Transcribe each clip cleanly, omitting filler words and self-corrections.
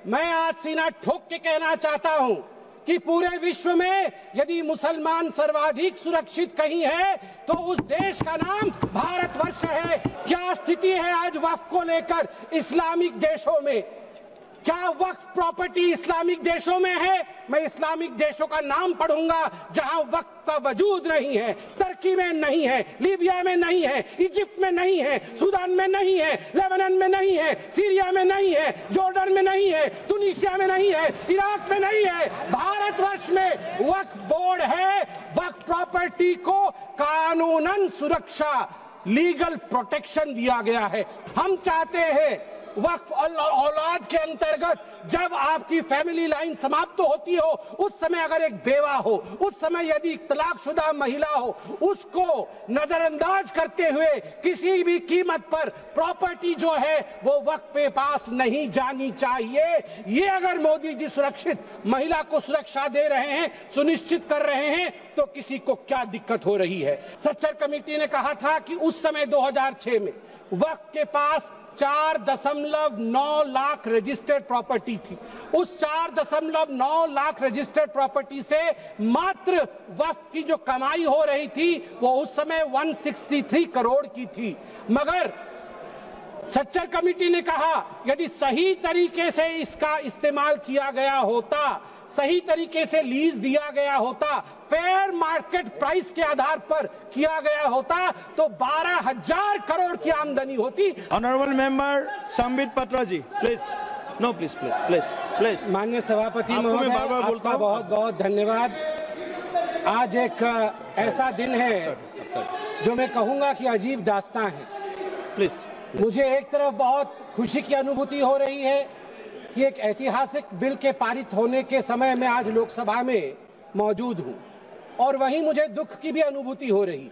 मैं आज सीना ठोक के कहना चाहता हूं कि पूरे विश्व में यदि मुसलमान सर्वाधिक सुरक्षित कहीं है तो उस देश का नाम भारतवर्ष है। क्या स्थिति है आज वक्फ को लेकर इस्लामिक देशों में? क्या वक्फ प्रॉपर्टी इस्लामिक देशों में है? मैं इस्लामिक देशों का नाम पढ़ूंगा जहां वक्फ का वजूद नहीं है। तुर्की में नहीं है, लीबिया में नहीं है, इजिप्ट में नहीं है, सूडान में नहीं है, लेबनान में नहीं है, सीरिया में नहीं है, जॉर्डन में नहीं है, तुनीसिया में नहीं है, इराक में नहीं है। भारतवर्ष में वक्फ बोर्ड है। वक्फ प्रॉपर्टी को कानूनन सुरक्षा, लीगल प्रोटेक्शन दिया गया है। हम चाहते हैं वक्फ औलाद के अंतर्गत जब आपकी फैमिली लाइन समाप्त होती हो, उस समय अगर एक बेवा हो, उस समय यदि तलाकशुदा महिला हो, उसको नजरअंदाज करते हुए किसी भी कीमत पर प्रॉपर्टी जो है वो वक्फ के पास नहीं जानी चाहिए। ये अगर मोदी जी सुरक्षित महिला को सुरक्षा दे रहे हैं, सुनिश्चित कर रहे हैं, तो किसी को क्या दिक्कत हो रही है? सच्चर कमेटी ने कहा था कि उस समय 2006 में वक्फ के पास 4.9 लाख रजिस्टर्ड प्रॉपर्टी थी। उस 4.9 लाख रजिस्टर्ड प्रॉपर्टी से मात्र वक्फ की जो कमाई हो रही थी वो उस समय 163 करोड़ की थी। मगर सच्चर कमेटी ने कहा यदि सही तरीके से इसका इस्तेमाल किया गया होता, सही तरीके से लीज दिया गया होता, फेयर मार्केट प्राइस के आधार पर किया गया होता तो 12,000 करोड़ की आमदनी होती। Honourable member Sambit Patra ji, please. No please please please please. माननीय सभापति महोदय, आपका बहुत बहुत धन्यवाद। आज एक ऐसा दिन है जो मैं कहूंगा कि अजीब दास्तां है। प्लीज। मुझे एक तरफ बहुत खुशी की अनुभूति हो रही है कि एक ऐतिहासिक बिल के पारित होने के समय में आज लोकसभा में मौजूद हूं, और वहीं मुझे दुख की भी अनुभूति हो रही।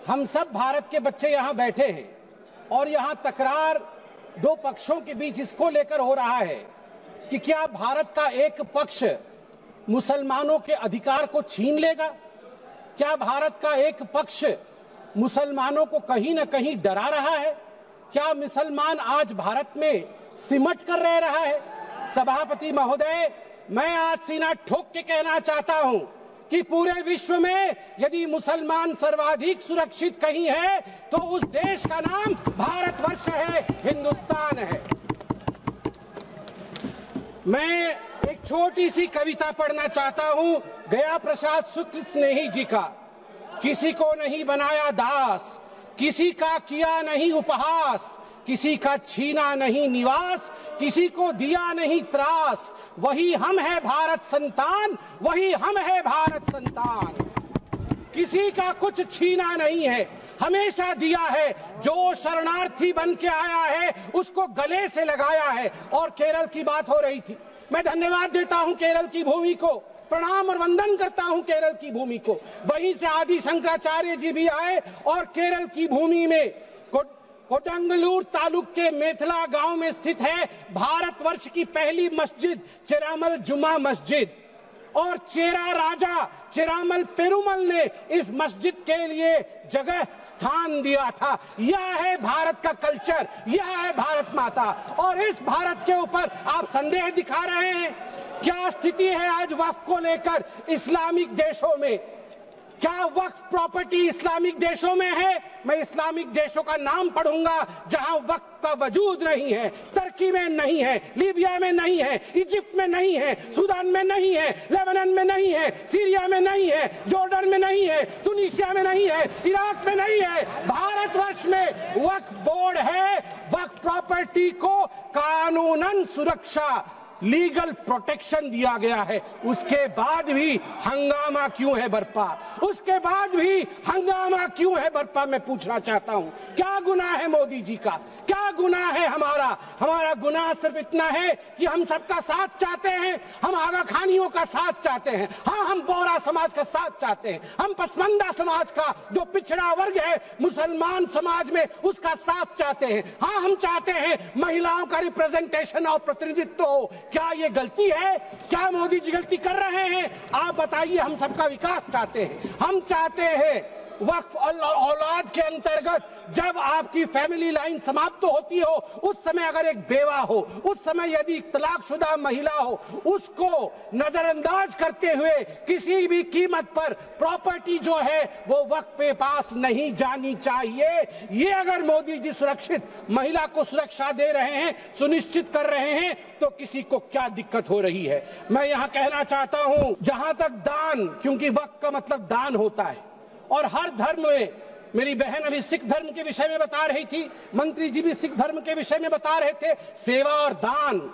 हम सब भारत के बच्चे यहां बैठे हैं और यहां तकरार दो पक्षों के बीच इसको लेकर हो रहा है कि क्या भारत का एक पक्ष मुसलमानों के अधिकार को छीन लेगा? क्या भारत का एक पक्ष मुसलमानों को कहीं ना कहीं डरा रहा है? क्या मुसलमान आज भारत में सिमट कर रह रहा है? सभापति महोदय, मैं आज सीना ठोक के कहना चाहता हूं कि पूरे विश्व में यदि मुसलमान सर्वाधिक सुरक्षित कहीं है तो उस देश का नाम भारतवर्ष है, हिंदुस्तान है। मैं एक छोटी सी कविता पढ़ना चाहता हूं गया प्रसाद शुक्ल स्नेही जी का। किसी को नहीं बनाया दास, किसी का किया नहीं उपहास, किसी का छीना नहीं निवास, किसी को दिया नहीं त्रास, वही हम है भारत संतान, वही हम है भारत संतान। किसी का कुछ छीना नहीं है, हमेशा दिया है। जो शरणार्थी बन के आया है उसको गले से लगाया है। और केरल की बात हो रही थी, मैं धन्यवाद देता हूं केरल की भूमि को, प्रणाम और वंदन करता हूं केरल की भूमि को। वहीं से आदि शंकराचार्य जी भी आए और केरल की भूमि में कोडंगलूर तालुक के मेथला गांव में स्थित है भारतवर्ष की पहली मस्जिद चेरामल जुमा मस्जिद। और चेरा राजा चेरामल पेरुमल ने इस मस्जिद के लिए जगह स्थान दिया था। यह है भारत का कल्चर, यह है भारत माता। और इस भारत के ऊपर आप संदेह दिखा रहे हैं। क्या स्थिति है आज वक्फ को लेकर इस्लामिक देशों में? क्या वक्फ प्रॉपर्टी इस्लामिक देशों में है? मैं इस्लामिक देशों का नाम पढ़ूंगा जहां वक्फ का वजूद नहीं है। तुर्की में नहीं है, लीबिया में नहीं है, इजिप्ट में नहीं है, सूडान में नहीं है, लेबनान में नहीं है, सीरिया में नहीं है, जॉर्डन में नहीं है, तुनीसिया में नहीं है, इराक में नहीं है। भारतवर्ष में वक्फ बोर्ड है। वक्फ प्रॉपर्टी को कानूनन सुरक्षा, लीगल प्रोटेक्शन दिया गया है। उसके बाद भी हंगामा क्यों है बरपा? उसके बाद भी हंगामा क्यों है बरपा? मैं पूछना चाहता हूं, क्या गुनाह है मोदी जी का? क्या गुनाह है हमारा? हमारा गुनाह सिर्फ इतना है कि हम सबका साथ चाहते हैं, हम आगा खानियों का साथ चाहते हैं, हाँ हम बोहरा समाज का साथ चाहते हैं, हम पसमंदा समाज का जो पिछड़ा वर्ग है मुसलमान समाज में उसका साथ चाहते हैं, हाँ हम चाहते हैं महिलाओं का रिप्रेजेंटेशन और प्रतिनिधित्व हो। क्या ये गलती है? क्या मोदी जी गलती कर रहे हैं? आप बताइए। हम सबका विकास चाहते हैं, हम चाहते हैं वक्फ औलाद के अंतर्गत जब आपकी फैमिली लाइन समाप्त होती हो, उस समय अगर एक बेवा हो, उस समय यदि तलाकशुदा महिला हो, उसको नजरअंदाज करते हुए किसी भी कीमत पर प्रॉपर्टी जो है वो वक्फ पे पास नहीं जानी चाहिए। ये अगर मोदी जी सुरक्षित महिला को सुरक्षा दे रहे हैं, सुनिश्चित कर रहे हैं, तो किसी को क्या दिक्कत हो रही है। मैं यहां कहना चाहता हूं, जहां तक दान, क्योंकि वक्फ का मतलब दान होता है और हर धर्म में, मेरी बहन अभी सिख धर्म के विषय में बता रही थी, मंत्री जी भी सिख धर्म के विषय में बता रहे थे, सेवा और दान,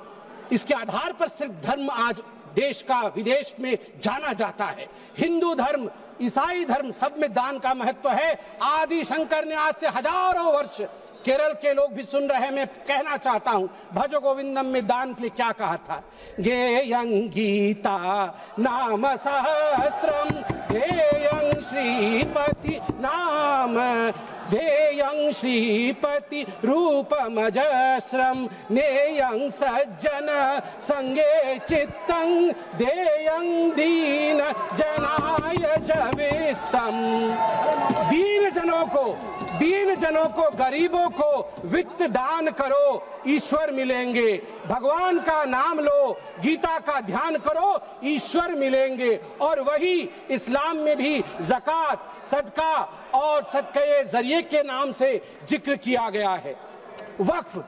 इसके आधार पर सिर्फ धर्म आज देश का विदेश में जाना जाता है। हिंदू धर्म, ईसाई धर्म, सब में दान का महत्व है। आदि शंकर ने आज से हजारों वर्ष, केरल के लोग भी सुन रहे हैं, मैं कहना चाहता हूं, भज गोविंदम में दान के लिए क्या कहा था? गेयं गीता नाम सहस्त्रम ध्येयं श्रीपति नाम ध्येयं श्रीपति रूपमजस्रम नेयं सज्जन संगे चित्तं ध्येयं दीन जनाय जवित्तम। दीन जनों को, गरीबों को वित्त दान करो, ईश्वर मिलेंगे। भगवान का नाम लो, गीता का ध्यान करो, ईश्वर मिलेंगे। और वही इस्लाम में भी ज़कात, सदका और सदके जरिए के नाम से जिक्र किया गया है। वक्फ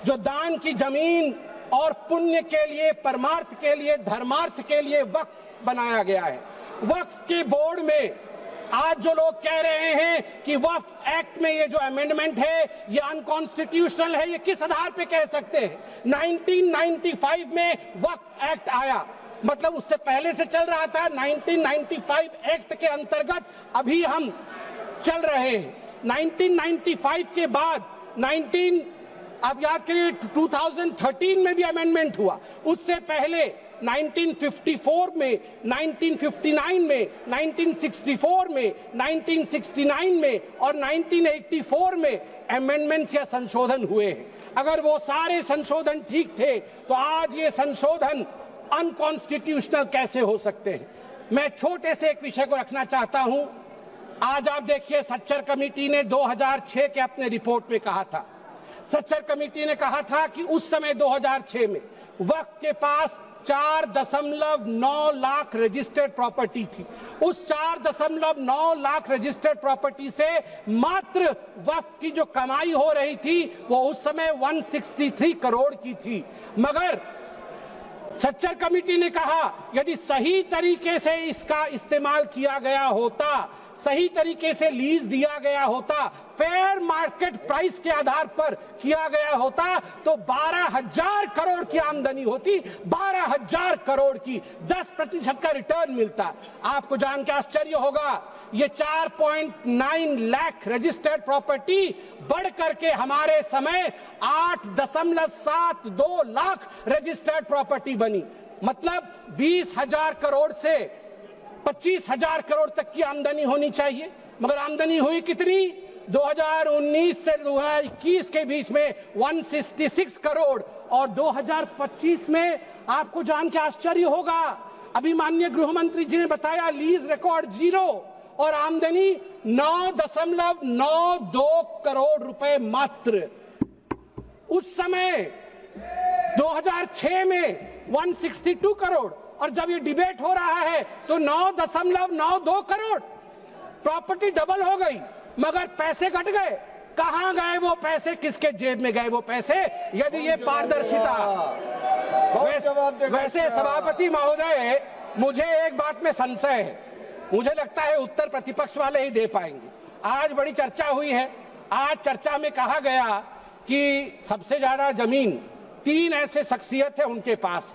जो दान की जमीन और पुण्य के लिए, परमार्थ के लिए, धर्मार्थ के लिए वक्फ बनाया गया है। वक्फ के बोर्ड में आज जो लोग कह रहे हैं कि वक्फ एक्ट में ये जो अमेंडमेंट है ये अनकॉन्स्टिट्यूशनल है, ये किस आधार पे कह सकते हैं? 1995 में वक्फ एक्ट आया, मतलब उससे पहले से चल रहा था। 1995 एक्ट के अंतर्गत अभी हम चल रहे हैं। 1995 के बाद आप याद करिए 2013 में भी अमेंडमेंट हुआ। उससे पहले 1954 में, 1959 में, 1964 में, 1969 में और 1984 में अमेंडमेंट्स या संशोधन हुए हैं। अगर वो सारे संशोधन ठीक थे तो आज ये संशोधन अनकॉन्स्टिट्यूशनल कैसे हो सकते हैं? मैं छोटे से एक विषय को रखना चाहता हूं। आज आप देखिए, सच्चर कमेटी ने 2006 के अपने रिपोर्ट में कहा था, सच्चर कमेटी ने कहा था कि उस समय 2006 में वक्फ के पास 4.9 लाख रजिस्टर्ड प्रॉपर्टी थी। उस 4.9 लाख रजिस्टर्ड प्रॉपर्टी से मात्र वक्फ की जो कमाई हो रही थी वो उस समय 163 करोड़ की थी। मगर सच्चर कमेटी ने कहा यदि सही तरीके से इसका इस्तेमाल किया गया होता, सही तरीके से लीज दिया गया होता, फेयर मार्केट प्राइस के आधार पर किया गया होता, तो 12,000 करोड़ की आमदनी होती, 12,000 करोड़ की, 10% का रिटर्न मिलता। आपको जान के आश्चर्य होगा, ये 4.9 लाख रजिस्टर्ड प्रॉपर्टी बढ़ करके हमारे समय 8.72 लाख रजिस्टर्ड प्रॉपर्टी बनी। मतलब 20,000 करोड़ से 25,000 करोड़ तक की आमदनी होनी चाहिए, मगर आमदनी हुई कितनी? 2019 से 2021 के बीच में 166 करोड़, और 2025 में आपको जान के आश्चर्य होगा, अभी माननीय गृह मंत्री जी ने बताया लीज रिकॉर्ड 0 और आमदनी 9.92 करोड़ रुपए मात्र। उस समय 2006 में 162 करोड़, और जब ये डिबेट हो रहा है तो 9.92 करोड़, प्रॉपर्टी डबल हो गई, मगर पैसे घट गए। कहां गए वो पैसे, किसके जेब में गए वो पैसे? यदि ये पारदर्शिता। वैसे सभापति महोदय, मुझे एक बात में संशय है, मुझे लगता है उत्तर प्रतिपक्ष वाले ही दे पाएंगे। आज बड़ी चर्चा हुई है, आज चर्चा में कहा गया कि सबसे ज्यादा जमीन 3 ऐसे शख्सियत है उनके पास है,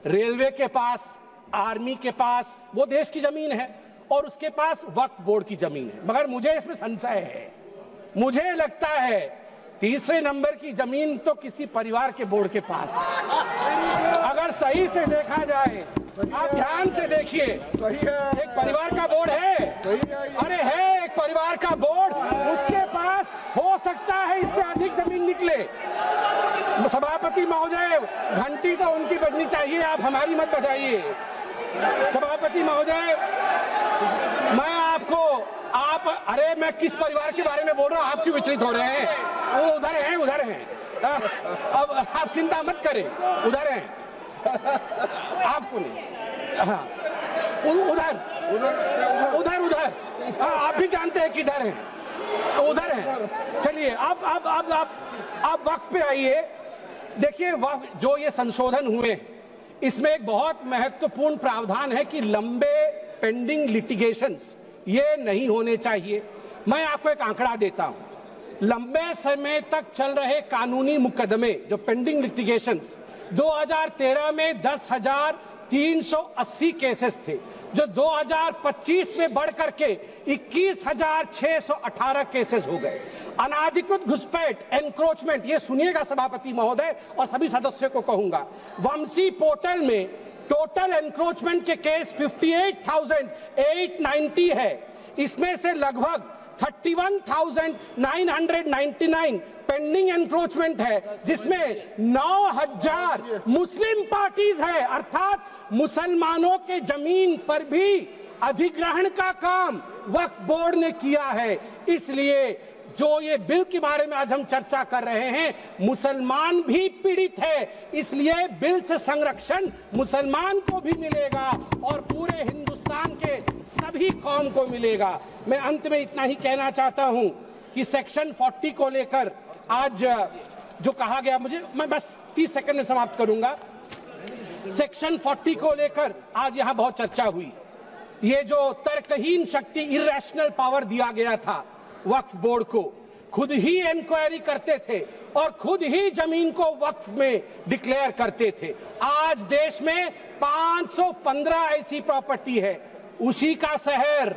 रेलवे के पास, आर्मी के पास, वो देश की जमीन है, और उसके पास वक्फ बोर्ड की जमीन है। मगर मुझे इसमें संशय है, मुझे लगता है तीसरे नंबर की जमीन तो किसी परिवार के बोर्ड के पास है। अगर सही से देखा जाए, आप ध्यान से देखिए, एक परिवार का बोर्ड है, अरे है एक परिवार का बोर्ड, उसके पास हो सकता है इससे अधिक जमीन निकले। सभापति महोदय, घंटी तो उनकी बजनी चाहिए, आप हमारी मत बजाइए। सभापति महोदय, मैं आपको, आप अरे मैं किस परिवार के बारे में बोल रहा हूँ, आप क्यों विचलित हो रहे हैं? वो उधर हैं। अब आप चिंता मत करें, उधर हैं, आपको नहीं। हाँ, उधर आप भी जानते हैं किधर हैं, उधर हैं। चलिए आप वक्त पे आइए। देखिए, जो ये संशोधन हुए, इसमें एक बहुत महत्वपूर्ण प्रावधान है कि लंबे पेंडिंग लिटिगेशंस ये नहीं होने चाहिए। मैं आपको एक आंकड़ा देता हूं, लंबे समय तक चल रहे कानूनी मुकदमे जो पेंडिंग लिटिगेशंस 2013 में 10,380 केसेस थे, जो 2025 में बढ़ करके 21,618 केसेस हो गए। अनाधिकृत घुसपैठ, एनक्रोचमेंट, ये सुनिएगा सभापति महोदय और सभी सदस्यों को कहूंगा, वंशी पोर्टल में टोटल एनक्रोचमेंट के केस 58,890 है। इसमें से लगभग 31,999 पेंडिंग एनक्रोचमेंट है, जिसमें 9,000 मुस्लिम पार्टीज है, अर्थात मुसलमानों के जमीन पर भी अधिग्रहण का काम वक्फ बोर्ड ने किया है। इसलिए जो ये बिल के बारे में आज हम चर्चा कर रहे हैं, मुसलमान भी पीड़ित है, इसलिए बिल से संरक्षण मुसलमान को भी मिलेगा और पूरे हिंदुस्तान के सभी कौम को मिलेगा। मैं अंत में इतना ही कहना चाहता हूं कि सेक्शन 40 को लेकर आज जो कहा गया, मैं बस 30 सेकंड में समाप्त करूंगा। सेक्शन 40 को लेकर आज यहां बहुत चर्चा हुई। ये जो तर्कहीन शक्ति, इरेशनल पावर दिया गया था वक्फ बोर्ड को, खुद ही इंक्वायरी करते थे और खुद ही जमीन को वक्फ में डिक्लेयर करते थे। आज देश में 515 ऐसी प्रॉपर्टी है, उसी का शहर,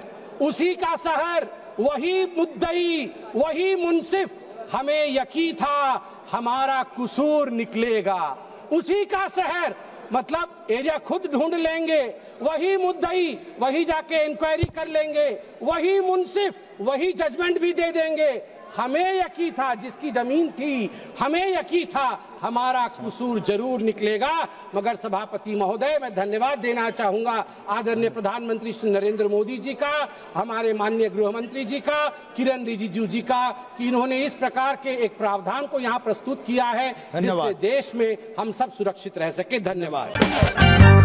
वही मुद्दई, वही मुंसिफ। हमें यकीन था हमारा कसूर निकलेगा। उसी का शहर, मतलब एरिया खुद ढूंढ लेंगे, वही मुद्दई, वही जाके इंक्वायरी कर लेंगे, वही मुंसिफ, वही जजमेंट भी दे देंगे। हमें यकीन था, जिसकी जमीन थी, हमें यकीन था हमारा कसूर जरूर निकलेगा। मगर सभापति महोदय, मैं धन्यवाद देना चाहूंगा आदरणीय प्रधानमंत्री श्री नरेंद्र मोदी जी का, हमारे माननीय गृह मंत्री जी का, किरण रिजिजू जी का, कि इन्होंने इस प्रकार के एक प्रावधान को यहाँ प्रस्तुत किया है जिससे देश में हम सब सुरक्षित रह सके। धन्यवाद।